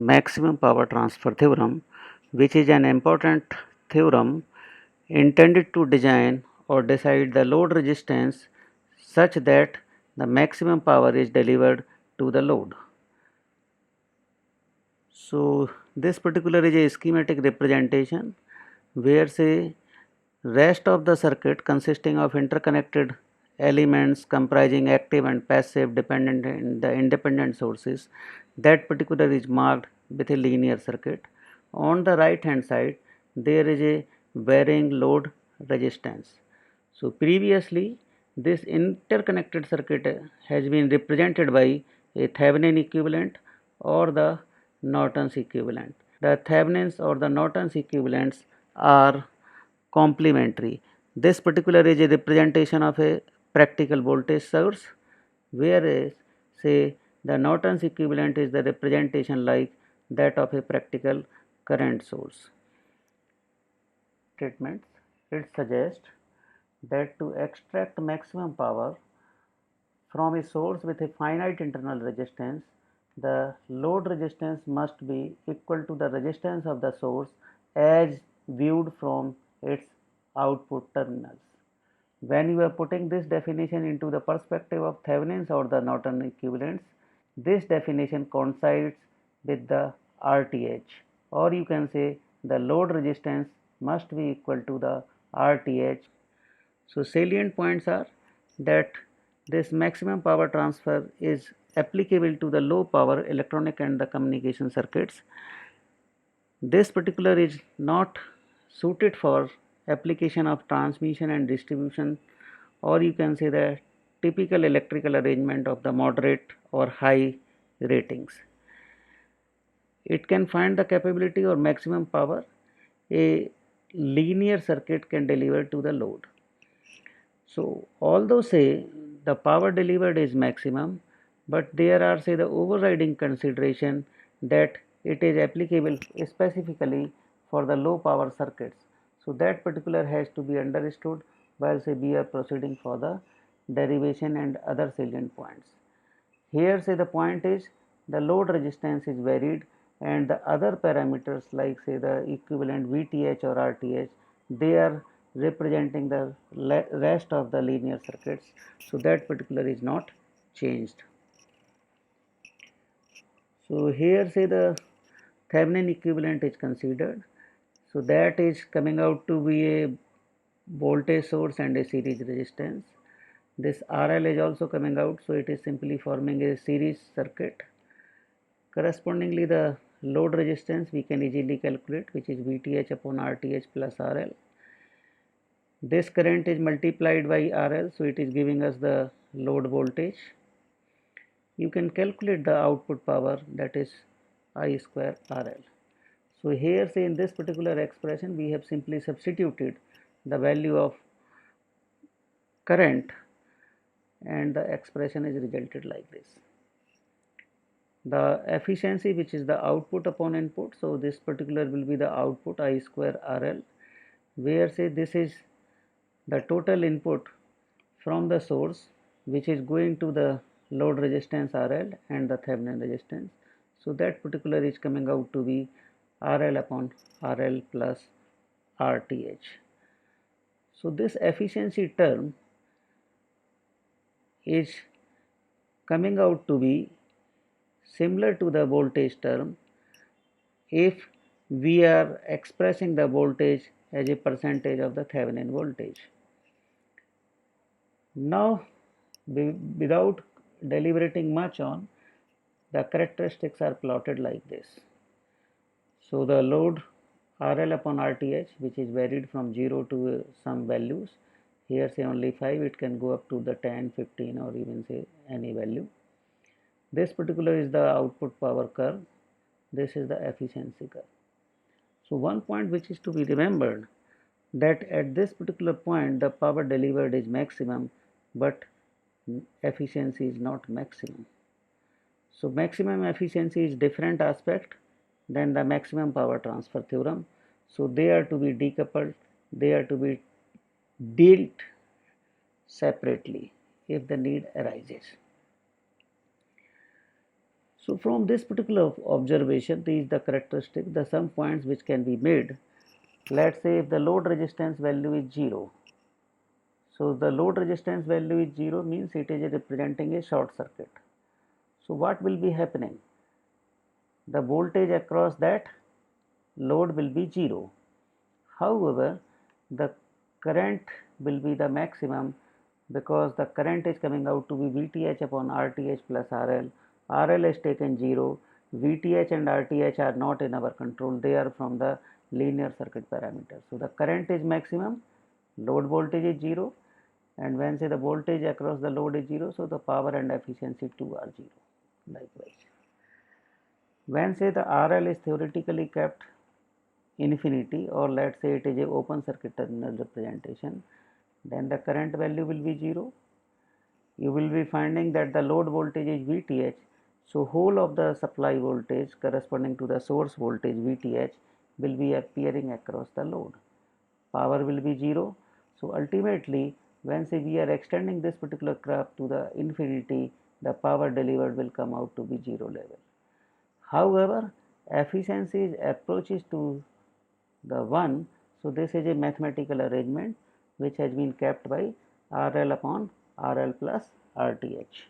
maximum power transfer theorem, which is an important theorem intended to design or decide the load resistance such that the maximum power is delivered to the load. So, this particular is a schematic representation where say rest of the circuit consisting of interconnected elements comprising active and passive dependent and the independent sources, that particular is marked with a linear circuit. On the right hand side there is a varying load resistance. So previously this interconnected circuit has been represented by a Thevenin equivalent or the Norton's equivalent. The Thevenins or the Norton's equivalents are complementary. This particular is a representation of a practical voltage source, whereas say the Norton's equivalent is the representation like that of a practical current source. Statements, it suggests that to extract maximum power from a source with a finite internal resistance, the load resistance must be equal to the resistance of the source as viewed from its output terminals. When you are putting this definition into the perspective of Thevenin's or the Norton equivalents, this definition coincides with the RTH, or you can say the load resistance must be equal to the RTH. So salient points are that this maximum power transfer is applicable to the low power electronic and the communication circuits. This particular is not suited for application of transmission and distribution, or you can say the typical electrical arrangement of the moderate or high ratings. It can find the capability or maximum power a linear circuit can deliver to the load. So although say the power delivered is maximum, but there are say the overriding consideration that it is applicable specifically for the low power circuits. So that particular has to be understood while say we are proceeding for the derivation and other salient points. Here say the point is the load resistance is varied and the other parameters like say the equivalent VTH or RTH, they are representing the rest of the linear circuits. So that particular is not changed. So here say the Thevenin equivalent is considered. So that is coming out to be a voltage source and a series resistance. This RL is also coming out, so it is simply forming a series circuit. Correspondingly, the load resistance we can easily calculate, which is VTH upon RTH plus RL. This current is multiplied by RL, so it is giving us the load voltage. You can calculate the output power, that is I square RL. So here say in this particular expression we have simply substituted the value of current and the expression is resulted like this. The efficiency, which is the output upon input, so this particular will be the output I square RL, where say this is the total input from the source which is going to the load resistance RL and the Thevenin resistance. So that particular is coming out to be RL upon RL plus RTH. So this efficiency term is coming out to be similar to the voltage term if we are expressing the voltage as a percentage of the Thevenin voltage. Now, without deliberating much on, the characteristics are plotted like this. So the load RL upon RTH, which is varied from 0 to some values, here say only 5, it can go up to the 10, 15 or even say any value. This particular is the output power curve, this is the efficiency curve. So one point which is to be remembered, that at this particular point the power delivered is maximum, but efficiency is not maximum. So maximum efficiency is different aspect than the maximum power transfer theorem. So they are to be decoupled, they are to be dealt separately if the need arises. So from this particular observation, these the characteristics, the some points which can be made. Let's say if the load resistance value is 0. So the load resistance value is 0 means it is representing a short circuit. So what will be happening? The voltage across that load will be 0. However, the current will be the maximum because the current is coming out to be VTH upon RTH plus RL. RL is taken 0. VTH and RTH are not in our control. They are from the linear circuit parameters. So the current is maximum, load voltage is 0, and when say the voltage across the load is 0, so the power and efficiency too are 0. Likewise, when say the RL is theoretically kept infinity, or let's say it is a open circuit terminal representation, then the current value will be 0. You will be finding that the load voltage is VTH, so whole of the supply voltage corresponding to the source voltage VTH will be appearing across the load. Power will be 0. So ultimately, when say we are extending this particular graph to the infinity, the power delivered will come out to be 0 level. However, efficiency approaches to the 1, so this is a mathematical arrangement which has been kept by RL upon RL plus RTH.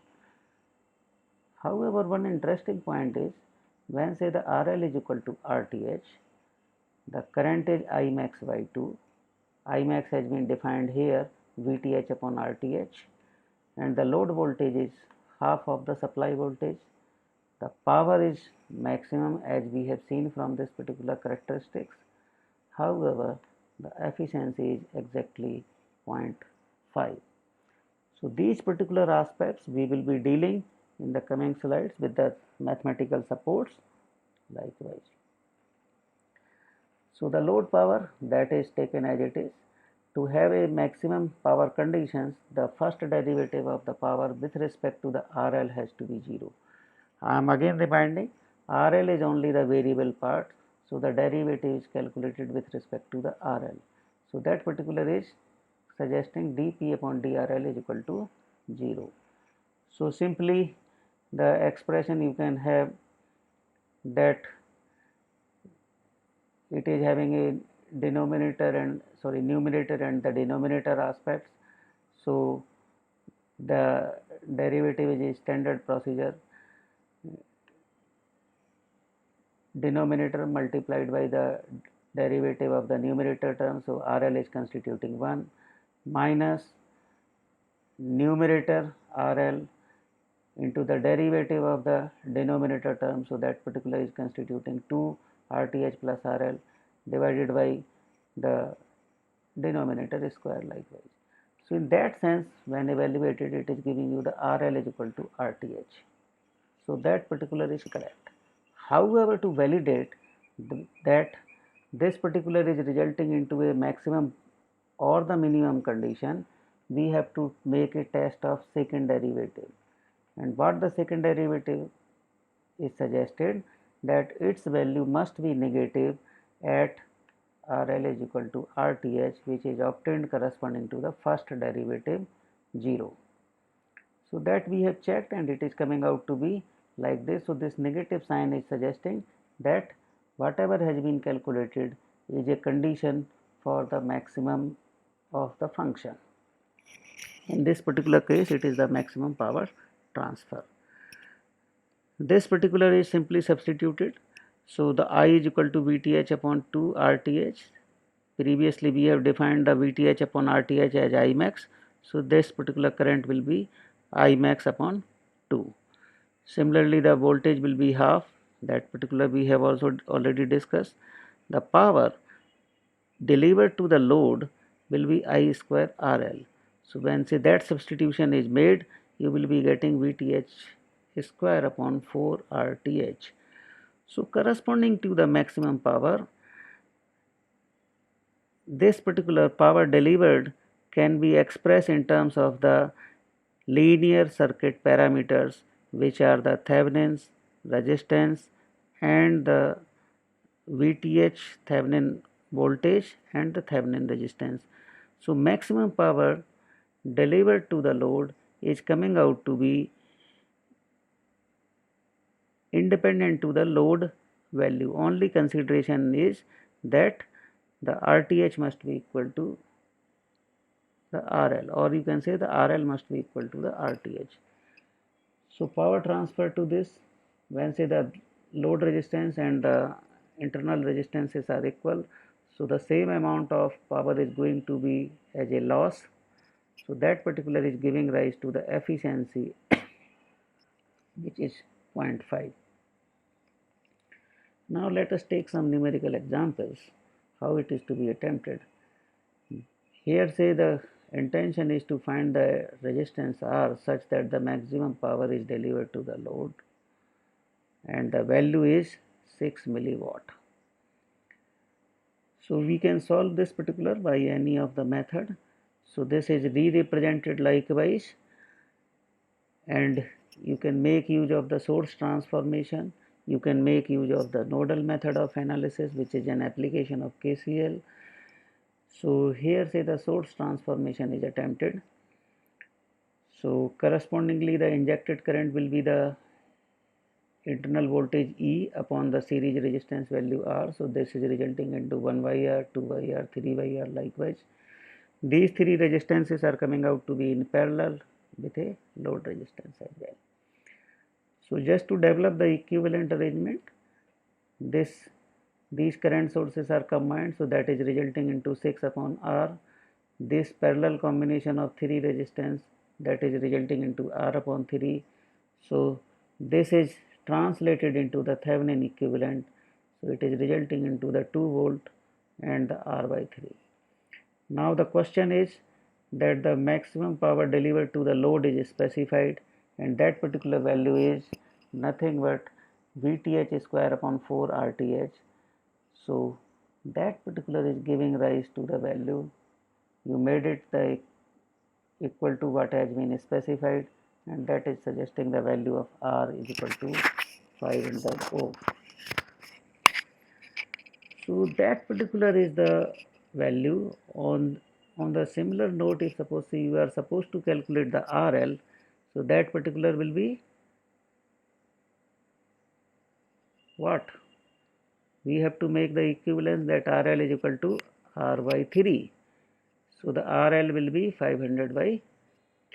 However, one interesting point is when say the RL is equal to RTH, the current is I max by 2. I max has been defined here VTH upon RTH, and the load voltage is half of the supply voltage. The power is maximum as we have seen from this particular characteristics. However, the efficiency is exactly 0.5. So these particular aspects we will be dealing in the coming slides with the mathematical supports likewise. So the load power that is taken as it is. To have a maximum power conditions, the first derivative of the power with respect to the RL has to be 0. I am again reminding RL is only the variable part, so the derivative is calculated with respect to the RL. So that particular is suggesting dP upon dRL is equal to 0. So simply the expression you can have that it is having a numerator and the denominator aspects. So the derivative is a standard procedure, denominator multiplied by the derivative of the numerator term, so RL is constituting 1 minus numerator RL into the derivative of the denominator term, so that particular is constituting 2 RTH plus RL divided by the denominator square likewise. So in that sense, when evaluated, it is giving you the RL is equal to RTH. So that particular is correct. However, to validate that this particular is resulting into a maximum or the minimum condition, we have to make a test of second derivative. And what the second derivative is suggested, that its value must be negative at RL is equal to RTH, which is obtained corresponding to the first derivative 0. So that we have checked and it is coming out to be like this. So this negative sign is suggesting that whatever has been calculated is a condition for the maximum of the function. In this particular case, it is the maximum power transfer. This particular is simply substituted. So the I is equal to VTH upon 2 RTH. Previously we have defined the VTH upon RTH as I max. So this particular current will be I max upon 2. Similarly, the voltage will be half. That particular we have also already discussed. The power delivered to the load will be I square RL. So when say that substitution is made, you will be getting VTH square upon 4 RTH. So corresponding to the maximum power, this particular power delivered can be expressed in terms of the linear circuit parameters, which are the Thevenin's resistance and the VTH Thevenin voltage and the Thevenin resistance. So maximum power delivered to the load is coming out to be independent to the load value. Only consideration is that the RTH must be equal to the RL, or you can say the RL must be equal to the RTH. So power transfer to this, when say the load resistance and the internal resistances are equal, so the same amount of power is going to be as a loss. So that particular is giving rise to the efficiency which is 0.5. Now let us take some numerical examples how it is to be attempted. Here say the intention is to find the resistance R such that the maximum power is delivered to the load and the value is 6 milliwatt. So we can solve this particular by any of the method. So this is re-represented likewise, and you can make use of the source transformation. You can make use of the nodal method of analysis, which is an application of KCL. So here say the source transformation is attempted. So correspondingly the injected current will be the internal voltage E upon the series resistance value R. So this is resulting into 1YR, 2YR, 3YR likewise. These three resistances are coming out to be in parallel with a load resistance as well. So just to develop the equivalent arrangement, these current sources are combined, so that is resulting into 6 upon R. This parallel combination of three resistance, that is resulting into R upon 3. So this is translated into the Thevenin equivalent, so it is resulting into the 2 volt and the R by 3. Now the question is that the maximum power delivered to the load is specified, and that particular value is nothing but VTH square upon 4 RTH. So that particular is giving rise to the value. You made it the equal to what has been specified, and that is suggesting the value of R is equal to 500 ohm. So that particular is the value. On the similar note, if suppose you are supposed to calculate the RL, so that particular will be what? We have to make the equivalence that RL is equal to R by 3. So the RL will be 500 by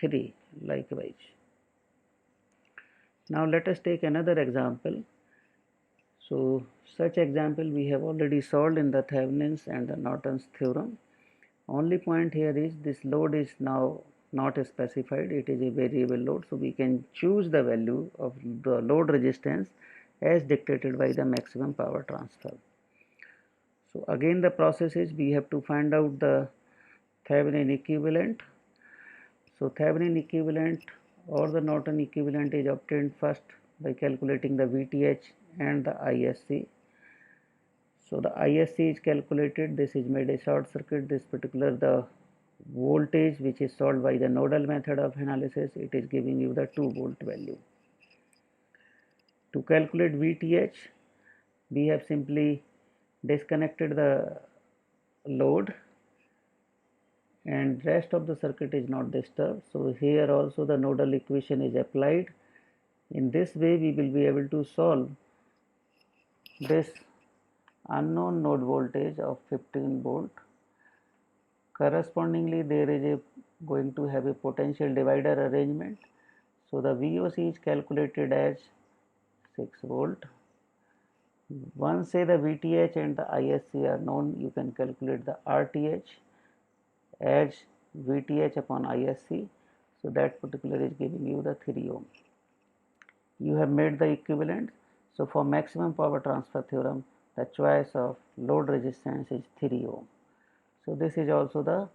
3 likewise. Now let us take another example. So such example we have already solved in the Thevenin's and the Norton's theorem. Only point here is this load is now not specified, it is a variable load, so we can choose the value of the load resistance as dictated by the maximum power transfer. So again the process is we have to find out the Thevenin equivalent. So Thevenin equivalent or the Norton equivalent is obtained first by calculating the VTH and the ISC. So the ISC is calculated, this is made a short circuit, this particular the voltage which is solved by the nodal method of analysis, it is giving you the 2 volt value. To calculate VTH, we have simply disconnected the load and rest of the circuit is not disturbed. So here also the nodal equation is applied. In this way we will be able to solve this unknown node voltage of 15 volt. Correspondingly there is a going to have a potential divider arrangement. So the VOC is calculated as 6 volt. Once say the VTH and the ISC are known, you can calculate the RTH as VTH upon ISC. So that particular is giving you the 3 ohm. You have made the equivalent. So for maximum power transfer theorem, the choice of load resistance is 3 ohm. So this is also the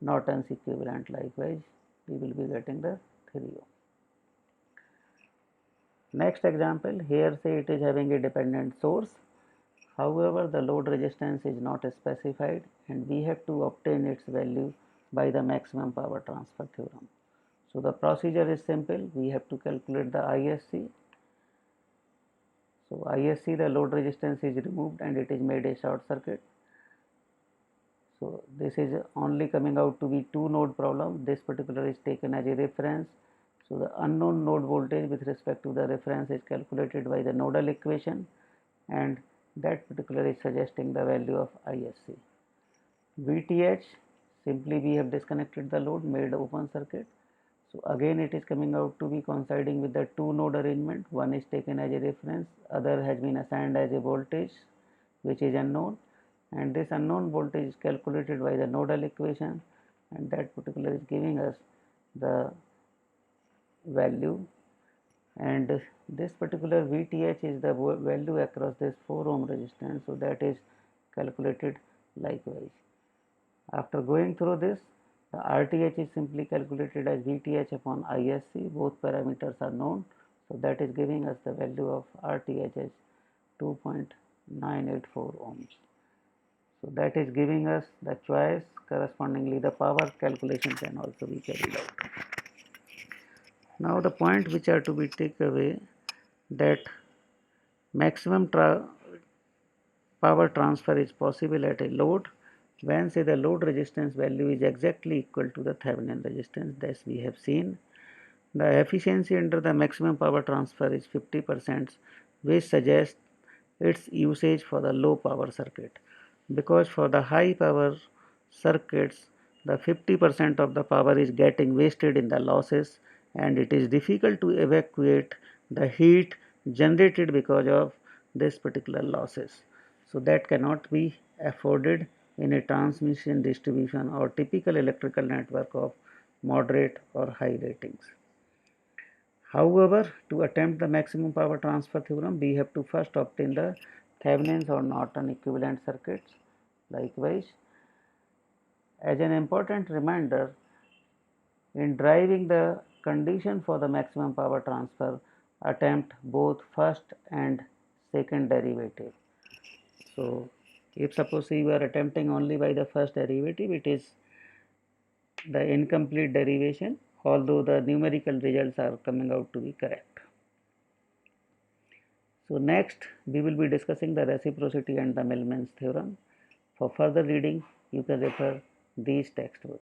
Norton's equivalent likewise, we will be getting the 3 ohm. Next example, here say it is having a dependent source. However, the load resistance is not specified and we have to obtain its value by the maximum power transfer theorem. So the procedure is simple, we have to calculate the ISC. So ISC, the load resistance is removed and it is made a short circuit. So this is only coming out to be 2 node problem. This particular is taken as a reference. So the unknown node voltage with respect to the reference is calculated by the nodal equation, and that particular is suggesting the value of ISC. VTH, simply we have disconnected the load, made open circuit. So again it is coming out to be coinciding with the two node arrangement. One is taken as a reference, other has been assigned as a voltage which is unknown, and this unknown voltage is calculated by the nodal equation, and that particular is giving us the value, and this particular VTH is the value across this 4 ohm resistance, so that is calculated likewise. After going through this, the RTH is simply calculated as VTH upon ISC, both parameters are known, so that is giving us the value of RTH as 2.984 ohms. So that is giving us the choice, correspondingly the power calculation can also be carried out. Now the point which are to be taken away, that maximum power transfer is possible at a load when say the load resistance value is exactly equal to the Thevenin resistance, that we have seen. The efficiency under the maximum power transfer is 50%, which suggests its usage for the low power circuit, because for the high power circuits the 50% of the power is getting wasted in the losses, and it is difficult to evacuate the heat generated because of this particular losses. So that cannot be afforded in a transmission, distribution or typical electrical network of moderate or high ratings. However, to attempt the maximum power transfer theorem, we have to first obtain the Thevenin's or Norton equivalent circuits. Likewise, as an important reminder, in driving the condition for the maximum power transfer, attempt both first and second derivative. So, if suppose you are attempting only by the first derivative, it is the incomplete derivation, although the numerical results are coming out to be correct. So next we will be discussing the reciprocity and the Millman's theorem. For further reading, you can refer these textbooks.